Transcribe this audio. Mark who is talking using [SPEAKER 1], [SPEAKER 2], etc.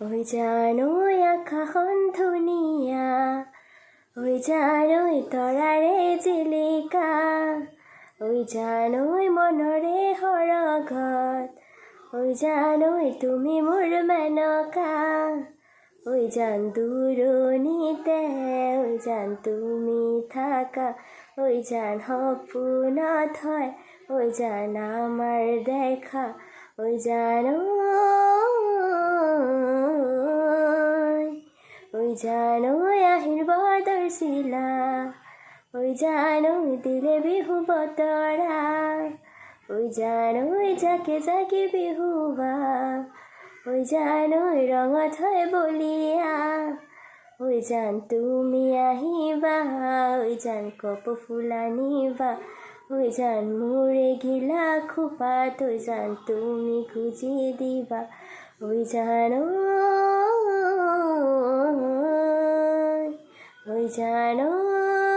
[SPEAKER 1] ঐ জানৈ আকাশখন ধুনীয়া, ঐ জানৈ তৰাৰে জিলিকা, ঐ জানৈ মনৰে সৰগত, ঐ জানৈ তুমি মোৰ মেনকা, ঐ জান দূৰণিতে, ঐ জান তুমি থাকা, ঐ জান সপোনত হয়, ঐ জান আমাৰ দেখা, ঐ জানৈ, ঐ জানৈ আহিন বতৰ চিলা, ঐ জানৈ দিলে বিহু বতৰা, ঐ জানৈ জাকে জাকে বিহুৱা, ঐ জানৈ ৰঙত হয় বলিয়া, ঐ জান তুমি আহিবা, ঐ জান কপৌফুল আনিবা, ঐ জান মোৰ এগিলা খোপাত, ঐ জান তুমি খুজি দিবা, ঐ জানৈ, ঐ জানৈ।